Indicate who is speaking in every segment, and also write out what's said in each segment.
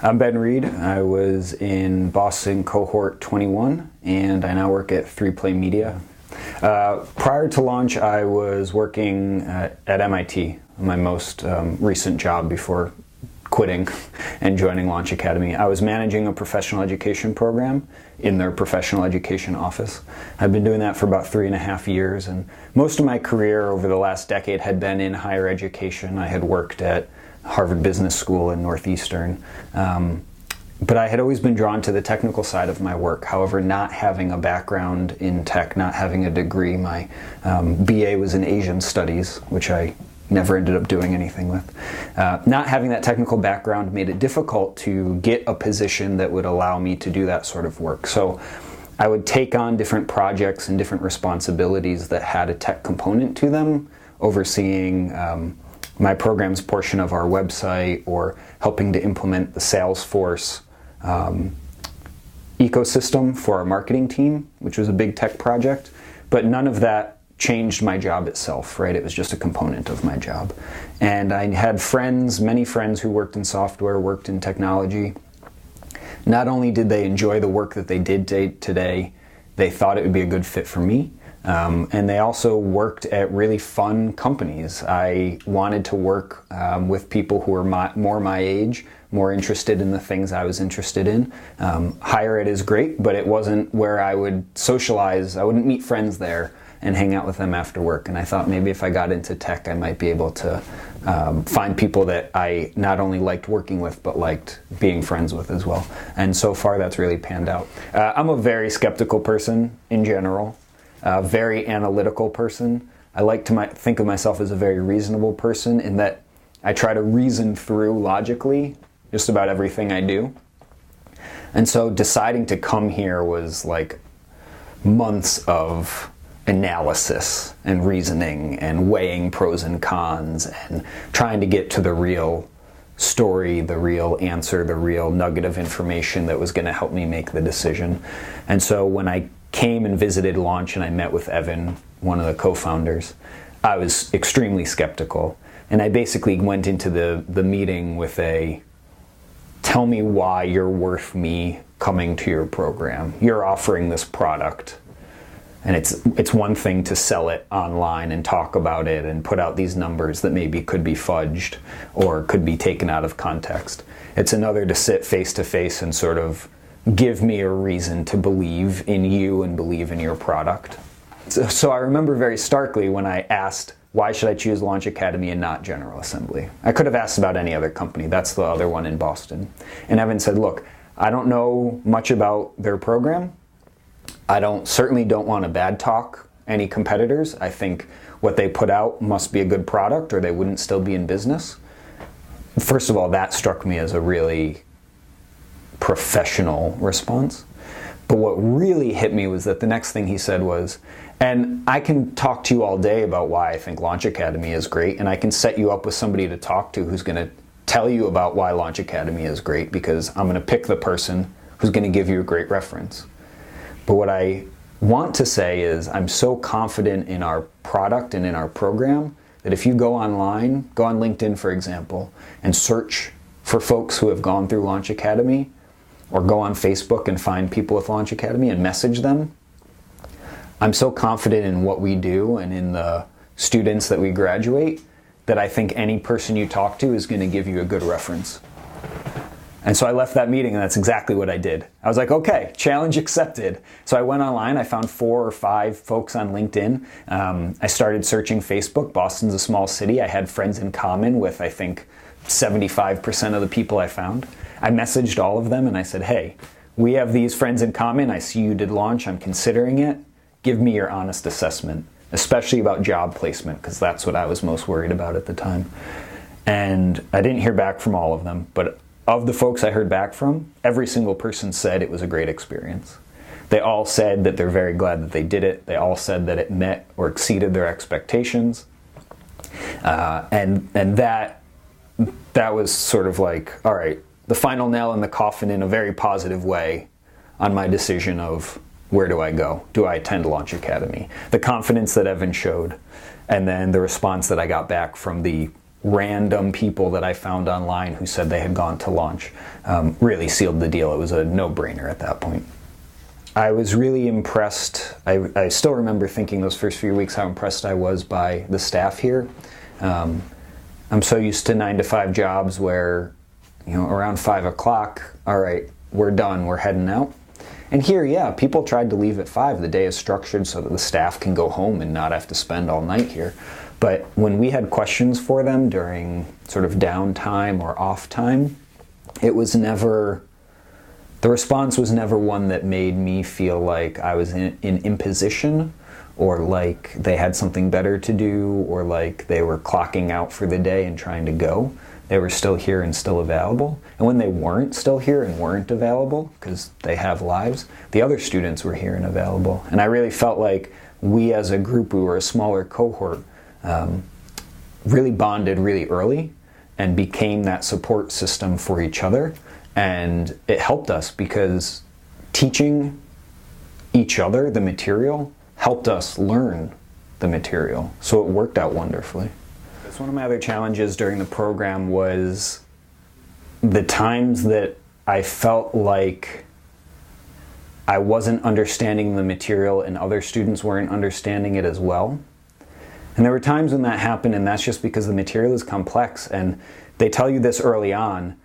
Speaker 1: I'm Ben Reed. I was in Boston cohort 21, and I now work at 3Play Media. Prior to launch, I was working at MIT, my most recent job before quitting and joining Launch Academy. I was managing a professional education program in their professional education office. I've been doing that for about 3.5 years, and most of my career over the last decade had been in higher education. I had worked at Harvard Business School in Northeastern, but I had always been drawn to the technical side of my work. However, not having a background in tech, not having a degree, my BA was in Asian Studies, which I never ended up doing anything with. Not having that technical background made it difficult to get a position that would allow me to do that sort of work. So I would take on different projects and different responsibilities that had a tech component to them, overseeing my program's portion of our website or helping to implement the Salesforce ecosystem for our marketing team, which was a big tech project. But none of that changed my job itself, right? It was just a component of my job. And I had friends, many friends who worked in software, worked in technology. Not only did they enjoy the work that they did today, they thought it would be a good fit for me. And they also worked at really fun companies. I wanted to work with people who were more my age, more interested in the things I was interested in. Higher ed is great, but it wasn't where I would socialize. I wouldn't meet friends there and hang out with them after work. And I thought maybe if I got into tech, I might be able to find people that I not only liked working with, but liked being friends with as well. And so far, that's really panned out. I'm a very skeptical person in general. A very analytical person. I like to think of myself as a very reasonable person in that I try to reason through logically just about everything I do. And so deciding to come here was like months of analysis and reasoning and weighing pros and cons and trying to get to the real story, the real answer, the real nugget of information that was going to help me make the decision. And so when I came and visited Launch and I met with Evan, one of the co-founders, I was extremely skeptical. And I basically went into the meeting with tell me why you're worth me coming to your program. You're offering this product. And it's one thing to sell it online and talk about it and put out these numbers that maybe could be fudged or could be taken out of context. It's another to sit face to face and sort of give me a reason to believe in you and believe in your product. So I remember very starkly when I asked, why should I choose Launch Academy and not General Assembly? I could have asked about any other company. That's the other one in Boston. And Evan said, look, I don't know much about their program. I certainly don't want to bad talk any competitors. I think what they put out must be a good product or they wouldn't still be in business. First of all, that struck me as a really professional response. But what really hit me was that the next thing he said was, and I can talk to you all day about why I think Launch Academy is great, and I can set you up with somebody to talk to who's going to tell you about why Launch Academy is great, because I'm going to pick the person who's going to give you a great reference. But what I want to say is I'm so confident in our product and in our program that if you go online, go on LinkedIn, for example, and search for folks who have gone through Launch Academy, or go on Facebook and find people with Launch Academy and message them, I'm so confident in what we do and in the students that we graduate that I think any person you talk to is going to give you a good reference. And so I left that meeting and that's exactly what I did. I was like, okay, challenge accepted. So I went online, I found 4 or 5 folks on LinkedIn. I started searching Facebook. Boston's a small city. I had friends in common with, I think, 75% of the people I found. I messaged all of them and I said, hey, we have these friends in common. I see you did Launch. I'm considering it. Give me your honest assessment, especially about job placement, because that's what I was most worried about at the time. And I didn't hear back from all of them, but of the folks I heard back from, every single person said it was a great experience. They all said that they're very glad that they did it. They all said that it met or exceeded their expectations. And that was sort of like, all right, the final nail in the coffin in a very positive way on my decision of where do I go? Do I attend Launch Academy? The confidence that Evan showed, and then the response that I got back from the random people that I found online who said they had gone to launch really sealed the deal. It was a no-brainer at that point. I was really impressed. I still remember thinking those first few weeks how impressed I was by the staff here. I'm so used to 9-to-5 jobs where, around 5 o'clock, all right, we're done, we're heading out. And here, yeah, people tried to leave at 5. The day is structured so that the staff can go home and not have to spend all night here. But when we had questions for them during sort of downtime or off time, the response was never one that made me feel like I was in imposition, or like they had something better to do, or like they were clocking out for the day and trying to go. They were still here and still available. And when they weren't still here and weren't available, because they have lives, the other students were here and available. And I really felt like we as a group, we were a smaller cohort, really bonded really early and became that support system for each other. And it helped us because teaching each other the material helped us learn the material. So it worked out wonderfully. One of my other challenges during the program was the times that I felt like I wasn't understanding the material and other students weren't understanding it as well. And there were times when that happened, and that's just because the material is complex and they tell you this early on.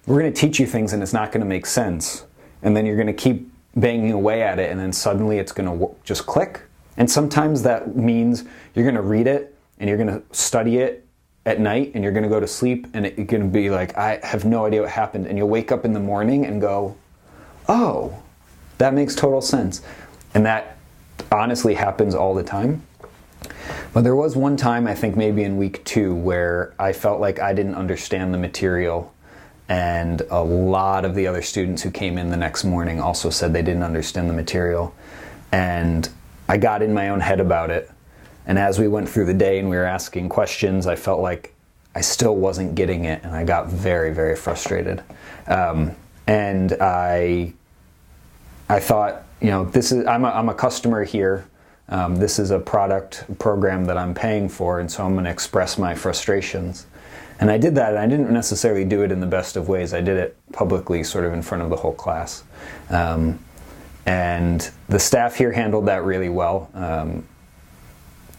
Speaker 1: We're going to teach you things and it's not going to make sense. And then you're going to keep banging away at it and then suddenly it's going to just click. And sometimes that means you're going to read it and you're going to study it at night and you're going to go to sleep and you're going to be like, I have no idea what happened. And you'll wake up in the morning and go, oh, that makes total sense. And that honestly happens all the time. But there was one time, I think maybe in week 2, where I felt like I didn't understand the material, and a lot of the other students who came in the next morning also said they didn't understand the material. And I got in my own head about it. And as we went through the day and we were asking questions, I felt like I still wasn't getting it, and I got very, very frustrated. And I thought, I'm a customer here. This is a program that I'm paying for, and so I'm going to express my frustrations. And I did that, and I didn't necessarily do it in the best of ways. I did it publicly, sort of in front of the whole class. And the staff here handled that really well.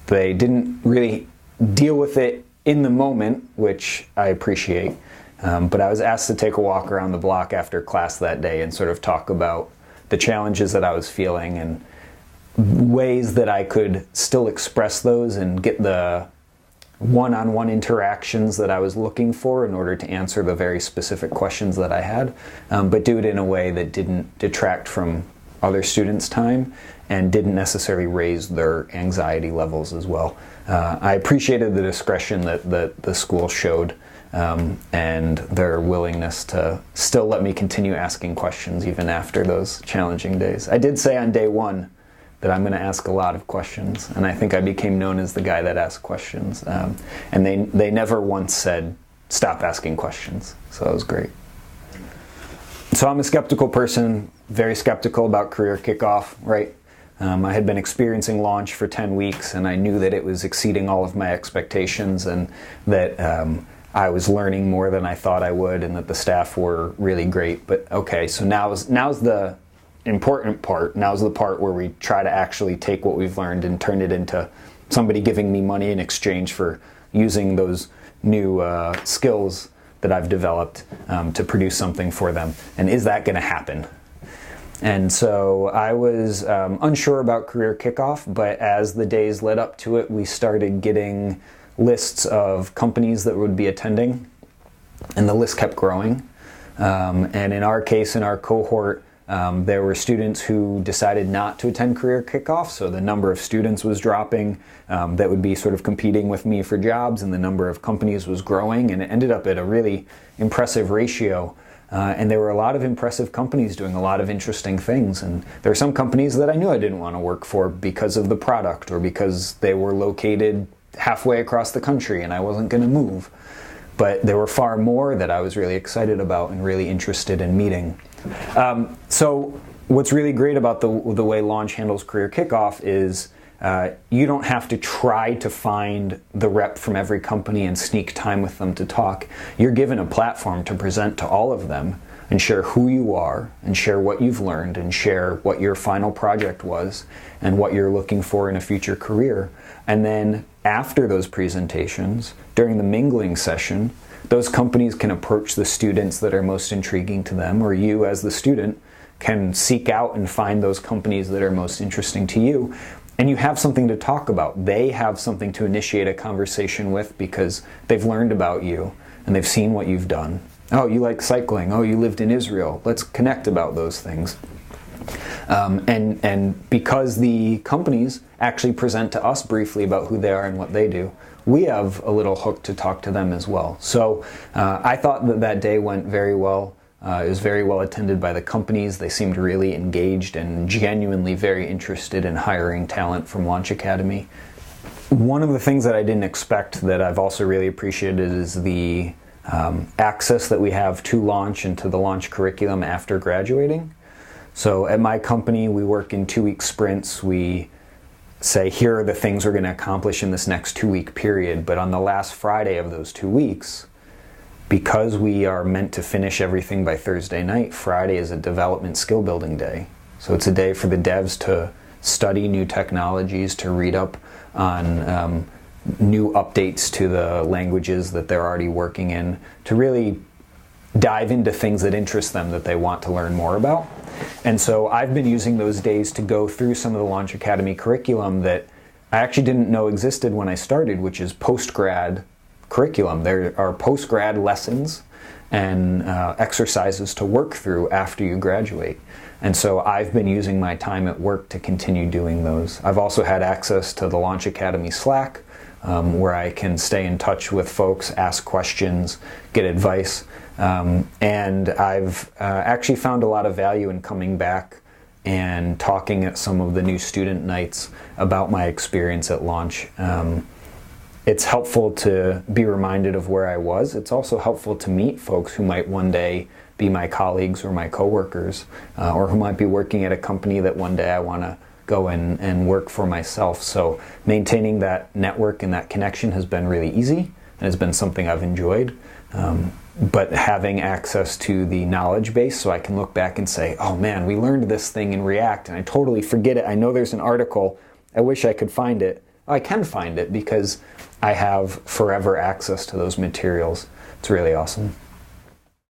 Speaker 1: They didn't really deal with it in the moment, which I appreciate. But I was asked to take a walk around the block after class that day and sort of talk about the challenges that I was feeling and ways that I could still express those and get the one-on-one interactions that I was looking for in order to answer the very specific questions that I had, but do it in a way that didn't detract from other students' time and didn't necessarily raise their anxiety levels as well. I appreciated the discretion that the school showed and their willingness to still let me continue asking questions even after those challenging days. I did say on day 1 that I'm going to ask a lot of questions, and I think I became known as the guy that asked questions. And they never once said, stop asking questions, so that was great. So I'm a skeptical person, very skeptical about Career Kickoff, right? I had been experiencing launch for 10 weeks, and I knew that it was exceeding all of my expectations, and that I was learning more than I thought I would, and that the staff were really great. But okay, so now's the important part. Now's the part where we try to actually take what we've learned and turn it into somebody giving me money in exchange for using those new skills that I've developed to produce something for them. And is that going to happen? And so I was unsure about Career Kickoff, but as the days led up to it, we started getting lists of companies that would be attending, and the list kept growing. And in our case, in our cohort, there were students who decided not to attend Career Kickoff, so the number of students was dropping that would be sort of competing with me for jobs, and the number of companies was growing, and it ended up at a really impressive ratio. And there were a lot of impressive companies doing a lot of interesting things, and there were some companies that I knew I didn't want to work for because of the product or because they were located halfway across the country and I wasn't going to move. But there were far more that I was really excited about and really interested in meeting. So what's really great about the way Launch handles Career Kickoff is you don't have to try to find the rep from every company and sneak time with them to talk. You're given a platform to present to all of them and share who you are and share what you've learned and share what your final project was and what you're looking for in a future career. And then after those presentations, during the mingling session, those companies can approach the students that are most intriguing to them, or you as the student can seek out and find those companies that are most interesting to you. And you have something to talk about. They have something to initiate a conversation with because they've learned about you and they've seen what you've done. Oh, you like cycling. Oh, you lived in Israel. Let's connect about those things. And because the companies actually present to us briefly about who they are and what they do, we have a little hook to talk to them as well. So I thought that day went very well. It was very well attended by the companies. They seemed really engaged and genuinely very interested in hiring talent from Launch Academy. One of the things that I didn't expect that I've also really appreciated is the access that we have to Launch and to the Launch curriculum after graduating. So at my company, we work in 2-week sprints. We say, here are the things we're going to accomplish in this next 2-week period. But on the last Friday of those 2 weeks, because we are meant to finish everything by Thursday night, Friday is a development skill building day. So it's a day for the devs to study new technologies, to read up on new updates to the languages that they're already working in, to really dive into things that interest them that they want to learn more about. And so I've been using those days to go through some of the Launch Academy curriculum that I actually didn't know existed when I started, which is post-grad curriculum. There are post-grad lessons and exercises to work through after you graduate. And so I've been using my time at work to continue doing those. I've also had access to the Launch Academy Slack, where I can stay in touch with folks, ask questions, get advice. And I've actually found a lot of value in coming back and talking at some of the new student nights about my experience at Launch. It's helpful to be reminded of where I was. It's also helpful to meet folks who might one day be my colleagues or my coworkers, or who might be working at a company that one day I want to go and work for myself. So maintaining that network and that connection has been really easy and has been something I've enjoyed. But having access to the knowledge base so I can look back and say, oh man, we learned this thing in React and I totally forget it. I know there's an article. I wish I could find it. I can find it because I have forever access to those materials. It's really awesome.